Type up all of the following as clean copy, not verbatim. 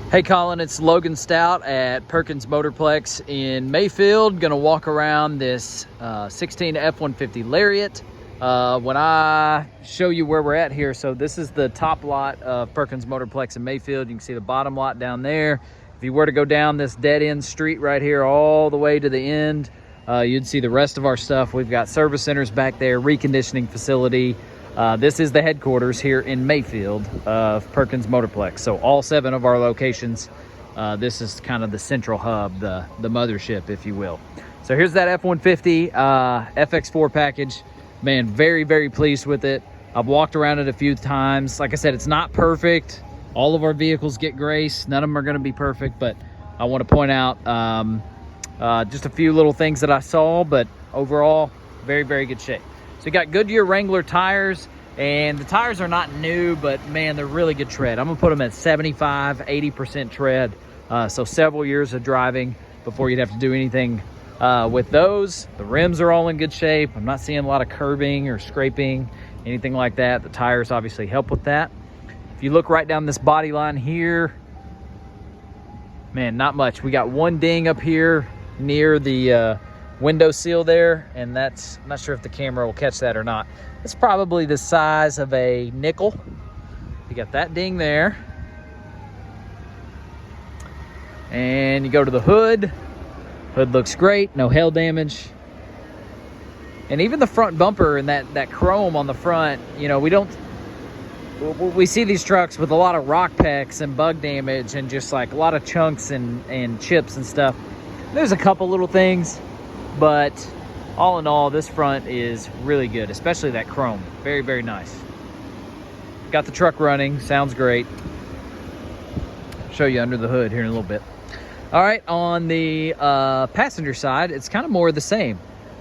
Hey Colin, it's Logan Stout at Perkins Motorplex in Mayfield. Gonna walk around this 16 F150 Lariat. When I show you where we're at here, so this is the top lot of Perkins Motorplex in Mayfield. You can see the bottom lot down there. If you were to go down this dead end street right here all the way to the end, you'd see the rest of our stuff. We've got service centers back there, reconditioning facility. This is the headquarters here in Mayfield of Perkins Motorplex. So all 7 of our locations, this is kind of the central hub, the mothership, if you will. So here's that F150 FX4 package. Man, very, very pleased with it. I've walked around it a few times. Like I said, it's not perfect. All of our vehicles get grace. None of them are gonna be perfect, but I wanna point out just a few little things that I saw, but overall, very, very good shape. So you got Goodyear Wrangler tires, and the tires are not new, but man, they're really good tread. I'm gonna put them at 75, 80% tread. So several years of driving before you'd have to do anything with those. The rims are all in good shape. I'm not seeing a lot of curbing or scraping, anything like that. The tires obviously help with that. If you look right down this body line here, man, not much. We got one ding up here near the window seal there, and that's, I'm not sure if the camera will catch that or not. It's probably the size of a nickel. You got that ding there. And you go to the hood. Hood looks great, no hail damage. And even the front bumper and that chrome on the front, you know, we see these trucks with a lot of rock pecks and bug damage and just like a lot of chunks and chips and stuff. There's a couple little things, but all in all, this front is really good, especially that chrome. Very, very nice. Got the truck running, sounds great. Show you under the hood here in a little bit. All right, on the passenger side, it's kind of more of the same.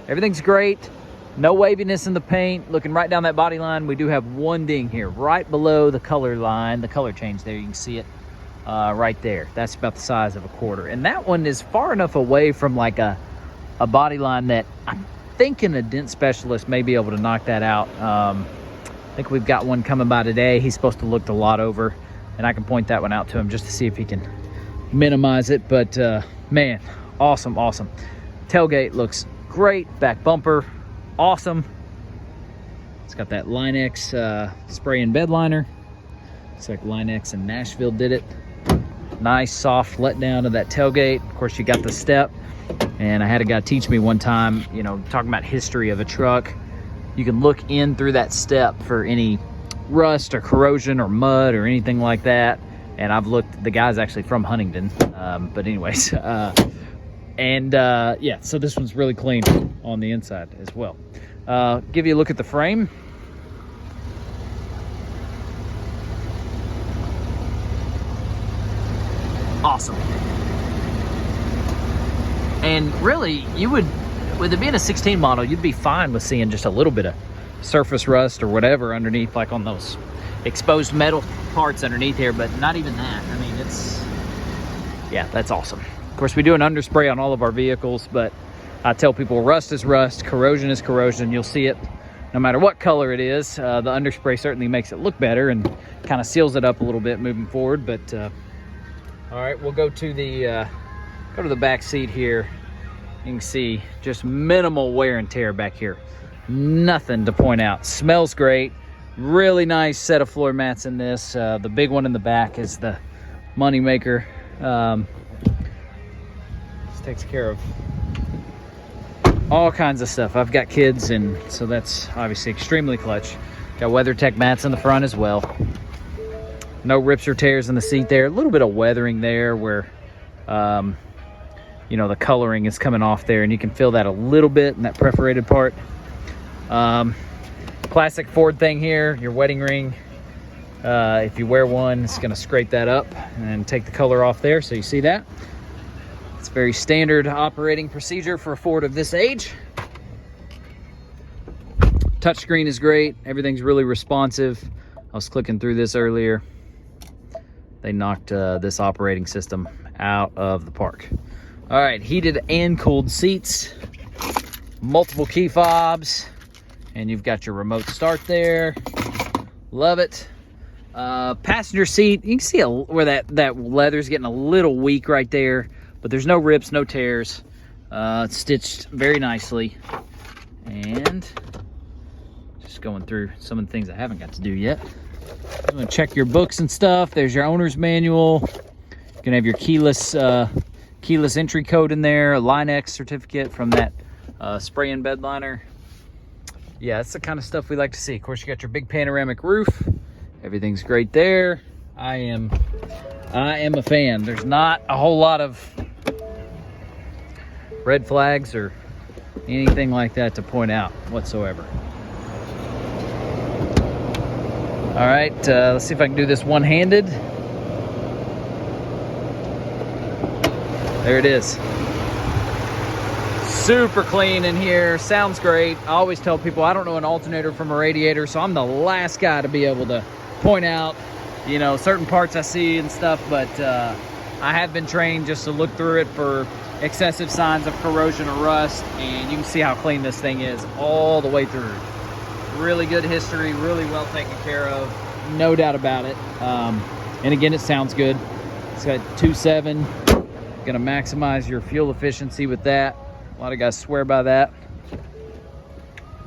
Everything's great. No waviness in the paint. Looking right down that body line, we do have one ding here, right below the color line, the color change there. You can see it right there. That's about the size of a quarter. And that one is far enough away from like a body line that I'm thinking a dent specialist may be able to knock that out. I think we've got one coming by today. He's supposed to look the lot over, and I can point that one out to him just to see if he can minimize it. But man, awesome. Tailgate looks great. Back bumper, awesome. It's got that Line-X spray and bed liner. Looks like Line-X in Nashville did it. Nice soft letdown of that tailgate. Of course, you got the step. And I had a guy teach me one time, you know, talking about history of a truck. You can look in through that step for any rust or corrosion or mud or anything like that. And I've looked, the guy's actually from Huntington. But anyways, yeah, so this one's really clean on the inside as well. Give you a look at the frame. Awesome. And really, you would, with it being a 16 model, you'd be fine with seeing just a little bit of surface rust or whatever underneath, like on those exposed metal parts underneath here, but not even that. I mean, it's, yeah, that's awesome. Of course, we do an underspray on all of our vehicles, but I tell people rust is rust, corrosion is corrosion. You'll see it no matter what color it is. The underspray certainly makes it look better and kind of seals it up a little bit moving forward. But all right, we'll go to the back seat here. You can see just minimal wear and tear back here. Nothing to point out. Smells great. Really nice set of floor mats in this. The big one in the back is the money maker. This takes care of all kinds of stuff. I've got kids, and so that's obviously extremely clutch. Got WeatherTech mats in the front as well. No rips or tears in the seat there. A little bit of weathering there where you know, the coloring is coming off there, and you can feel that a little bit in that perforated part. Classic Ford thing here, your wedding ring. If you wear one, it's gonna scrape that up and take the color off there, so you see that. It's very standard operating procedure for a Ford of this age. Touchscreen is great. Everything's really responsive. I was clicking through this earlier. They knocked this operating system out of the park. All right, heated and cooled seats, multiple key fobs, and you've got your remote start there. Love it. Passenger seat, you can see where that leather's getting a little weak right there, but there's no rips, no tears. It's stitched very nicely. And just going through some of the things I haven't got to do yet. I'm gonna check your books and stuff. There's your owner's manual. You're gonna have your keyless entry code in there, a Line-X certificate from that spray-in bed liner. Yeah, that's the kind of stuff we like to see. Of course, you got your big panoramic roof. Everything's great there. I am a fan. There's not a whole lot of red flags or anything like that to point out whatsoever. All right, let's see if I can do this one-handed. There it is. Super clean in here, sounds great. I always tell people I don't know an alternator from a radiator, so I'm the last guy to be able to point out, you know, certain parts I see and stuff, but I have been trained just to look through it for excessive signs of corrosion or rust, and you can see how clean this thing is all the way through. Really good history, really well taken care of, no doubt about it. And again, it sounds good. It's got 2.7, gonna maximize your fuel efficiency with that. A lot of guys swear by that.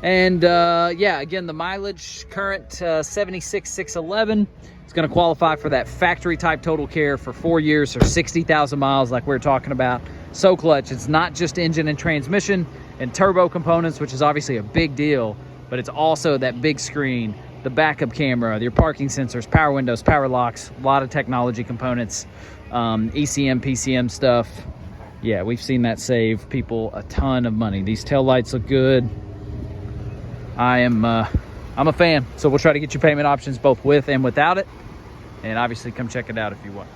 And yeah, again, the mileage, current 76,611. It's gonna qualify for that factory type total care for 4 years or 60,000 miles like we we're talking about. So clutch, it's not just engine and transmission and turbo components, which is obviously a big deal, but it's also that big screen, the backup camera, your parking sensors, power windows, power locks, a lot of technology components, ECM, PCM stuff. Yeah, we've seen that save people a ton of money. These taillights look good. I'm a fan. So we'll try to get you payment options both with and without it. And obviously come check it out if you want.